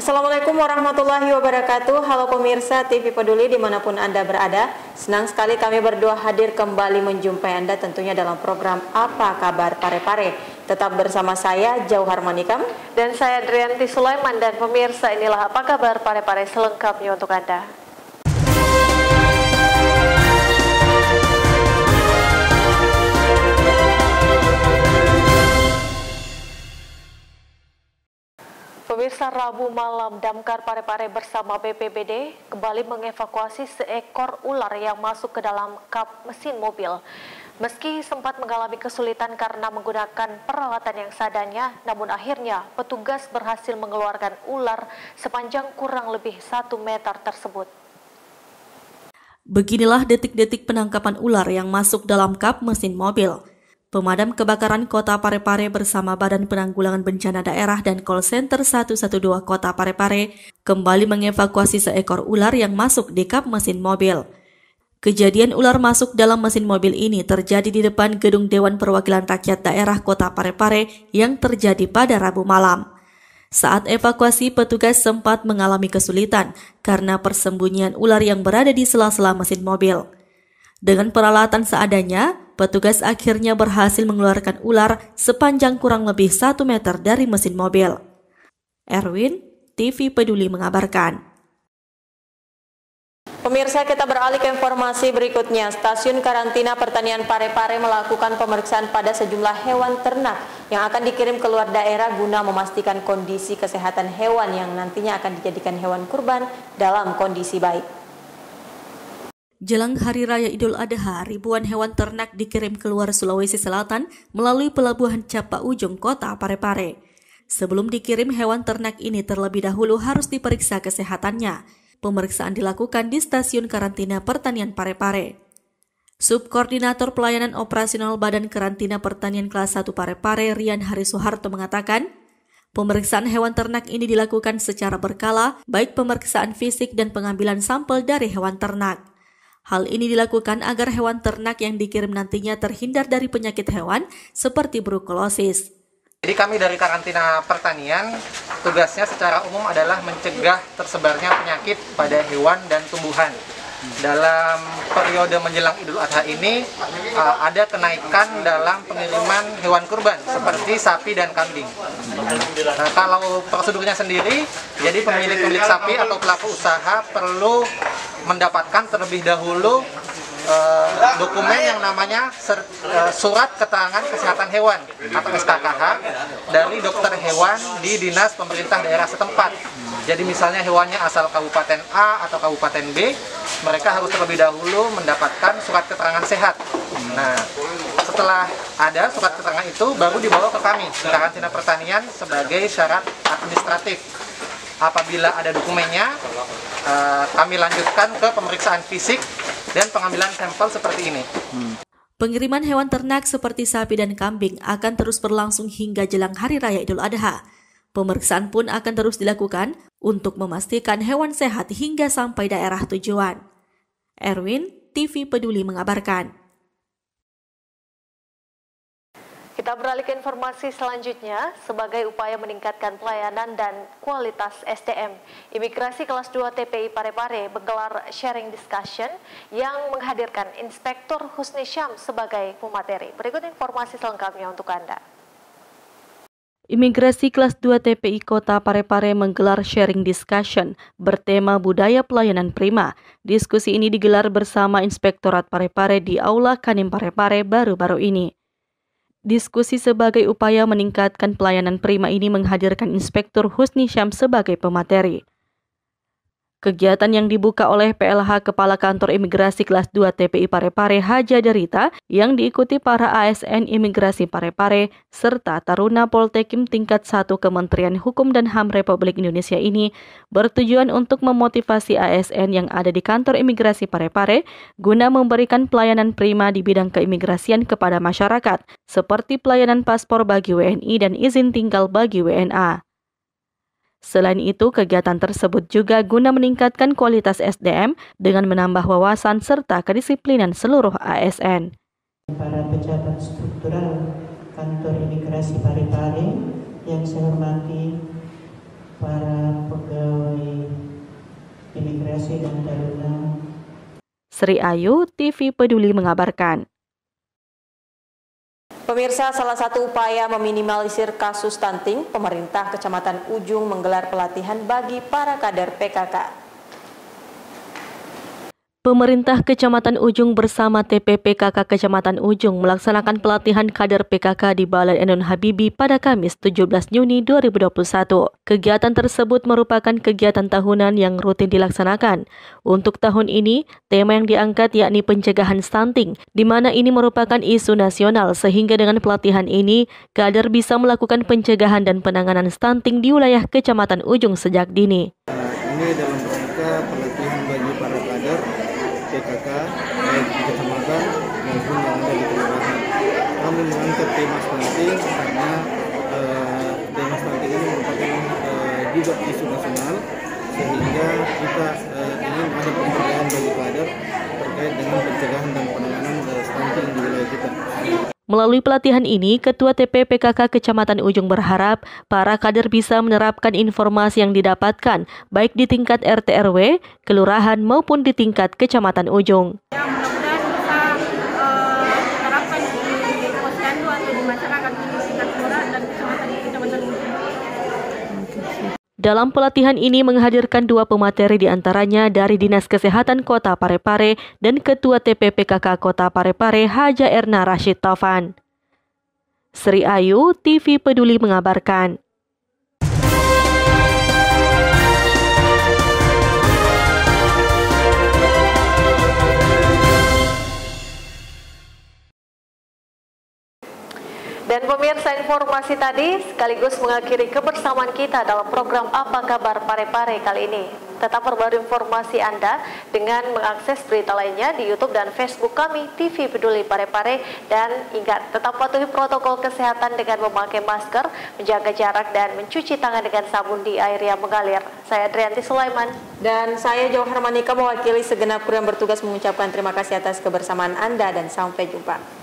Assalamualaikum warahmatullahi wabarakatuh. Halo pemirsa TV Peduli dimanapun Anda berada. Senang sekali kami berdua hadir kembali menjumpai Anda tentunya dalam program Apa Kabar Parepare. Tetap bersama saya Jauhar Manikam dan saya Drianti Sulaiman, dan pemirsa inilah Apa Kabar Parepare selengkapnya untuk Anda. Pemirsa, Rabu malam Damkar Parepare bersama BPBD kembali mengevakuasi seekor ular yang masuk ke dalam kap mesin mobil. Meski sempat mengalami kesulitan karena menggunakan peralatan yang seadanya, namun akhirnya petugas berhasil mengeluarkan ular sepanjang kurang lebih 1 meter tersebut. Beginilah detik-detik penangkapan ular yang masuk dalam kap mesin mobil. Pemadam Kebakaran Kota Parepare bersama Badan Penanggulangan Bencana Daerah dan Call Center 112 Kota Parepare kembali mengevakuasi seekor ular yang masuk di kap mesin mobil. Kejadian ular masuk dalam mesin mobil ini terjadi di depan Gedung Dewan Perwakilan Rakyat Daerah Kota Parepare yang terjadi pada Rabu malam. Saat evakuasi, petugas sempat mengalami kesulitan karena persembunyian ular yang berada di sela-sela mesin mobil. Dengan peralatan seadanya, petugas akhirnya berhasil mengeluarkan ular sepanjang kurang lebih 1 meter dari mesin mobil. Erwin, TV Peduli mengabarkan. Pemirsa, kita beralih ke informasi berikutnya. Stasiun Karantina Pertanian Parepare melakukan pemeriksaan pada sejumlah hewan ternak yang akan dikirim keluar daerah guna memastikan kondisi kesehatan hewan yang nantinya akan dijadikan hewan kurban dalam kondisi baik. Jelang Hari Raya Idul Adha, ribuan hewan ternak dikirim keluar Sulawesi Selatan melalui Pelabuhan Capa Ujung Kota Parepare. Sebelum dikirim, hewan ternak ini terlebih dahulu harus diperiksa kesehatannya. Pemeriksaan dilakukan di Stasiun Karantina Pertanian Parepare. Subkoordinator Pelayanan Operasional Badan Karantina Pertanian Kelas 1 Parepare, Rian Hari Soeharto mengatakan, pemeriksaan hewan ternak ini dilakukan secara berkala, baik pemeriksaan fisik dan pengambilan sampel dari hewan ternak. Hal ini dilakukan agar hewan ternak yang dikirim nantinya terhindar dari penyakit hewan seperti brucelosis. Jadi kami dari Karantina Pertanian, tugasnya secara umum adalah mencegah tersebarnya penyakit pada hewan dan tumbuhan. Dalam periode menjelang Idul Adha ini, ada kenaikan dalam pengiriman hewan kurban seperti sapi dan kambing. Nah, kalau prosedurnya sendiri, jadi pemilik sapi atau pelaku usaha perlu mendapatkan terlebih dahulu dokumen yang namanya Surat Keterangan Kesehatan Hewan atau SKKH dari dokter hewan di dinas pemerintah daerah setempat. Jadi misalnya hewannya asal Kabupaten A atau Kabupaten B, mereka harus terlebih dahulu mendapatkan surat keterangan sehat. Nah, setelah ada surat keterangan itu baru dibawa ke kami, Karantina Pertanian, sebagai syarat administratif. Apabila ada dokumennya, kami lanjutkan ke pemeriksaan fisik dan pengambilan sampel seperti ini. Pengiriman hewan ternak seperti sapi dan kambing akan terus berlangsung hingga jelang Hari Raya Idul Adha. Pemeriksaan pun akan terus dilakukan untuk memastikan hewan sehat hingga sampai daerah tujuan. Erwin, TV Peduli mengabarkan. Kita beralih ke informasi selanjutnya. Sebagai upaya meningkatkan pelayanan dan kualitas SDM, Imigrasi Kelas 2 TPI Parepare menggelar sharing discussion yang menghadirkan Inspektur Husni Syam sebagai pemateri. Berikut informasi selengkapnya untuk Anda. Imigrasi Kelas 2 TPI Kota Parepare menggelar sharing discussion bertema budaya pelayanan prima. Diskusi ini digelar bersama Inspektorat Parepare di Aula Kanim Parepare baru-baru ini. Diskusi sebagai upaya meningkatkan pelayanan prima ini menghadirkan Inspektur Husni Syam sebagai pemateri. Kegiatan yang dibuka oleh PLH Kepala Kantor Imigrasi Kelas 2 TPI Parepare Haja Derita yang diikuti para ASN Imigrasi Parepare serta Taruna Poltekim tingkat 1 Kementerian Hukum dan HAM Republik Indonesia ini bertujuan untuk memotivasi ASN yang ada di kantor Imigrasi Parepare guna memberikan pelayanan prima di bidang keimigrasian kepada masyarakat seperti pelayanan paspor bagi WNI dan izin tinggal bagi WNA. Selain itu, kegiatan tersebut juga guna meningkatkan kualitas SDM dengan menambah wawasan serta kedisiplinan seluruh ASN. Para pejabat struktural kantor imigrasi Parepare yang saya hormati para pegawai imigrasi dan taruna. Sri Ayu, TV Peduli mengabarkan. Pemirsa, salah satu upaya meminimalisir kasus stunting, pemerintah Kecamatan Ujung menggelar pelatihan bagi para kader PKK. Pemerintah Kecamatan Ujung bersama TPPKK Kecamatan Ujung melaksanakan pelatihan kader PKK di Balai Enun Habibie pada Kamis 17 Juni 2021. Kegiatan tersebut merupakan kegiatan tahunan yang rutin dilaksanakan. Untuk tahun ini, tema yang diangkat yakni pencegahan stunting, di mana ini merupakan isu nasional sehingga dengan pelatihan ini, kader bisa melakukan pencegahan dan penanganan stunting di wilayah Kecamatan Ujung sejak dini. Ini dalam rangka pelatihan bagi para kader PKK baik di kecamatan maupun yang ada di kelurahan. Kami mengangkat tema stunting karena tema stunting ini merupakan juga isu nasional, sehingga kita ingin ada pemberdayaan bagi kader terkait dengan pencegahan dan penanganan stunting di wilayah kita. Melalui pelatihan ini, Ketua TPPKK Kecamatan Ujung berharap para kader bisa menerapkan informasi yang didapatkan baik di tingkat RT RW, kelurahan maupun di tingkat Kecamatan Ujung. Ya, mudah-mudahan bisa diterapkan di posyandu atau di masyarakat di tingkat kelurahan dan kecamatan Ujung. Dalam pelatihan ini menghadirkan 2 pemateri diantaranya dari Dinas Kesehatan Kota Parepare dan Ketua TPPKK Kota Parepare Haja Erna Rashid Taufan. Sri Ayu, TV Peduli mengabarkan. Dan pemirsa, informasi tadi sekaligus mengakhiri kebersamaan kita dalam program Apa Kabar Parepare kali ini. Tetap perbarui informasi Anda dengan mengakses berita lainnya di YouTube dan Facebook kami TV Peduli Parepare. Dan ingat, tetap patuhi protokol kesehatan dengan memakai masker, menjaga jarak dan mencuci tangan dengan sabun di air yang mengalir. Saya Adrianti Sulaiman. Dan saya Jauhar Manika mewakili segenap kru yang bertugas mengucapkan terima kasih atas kebersamaan Anda dan sampai jumpa.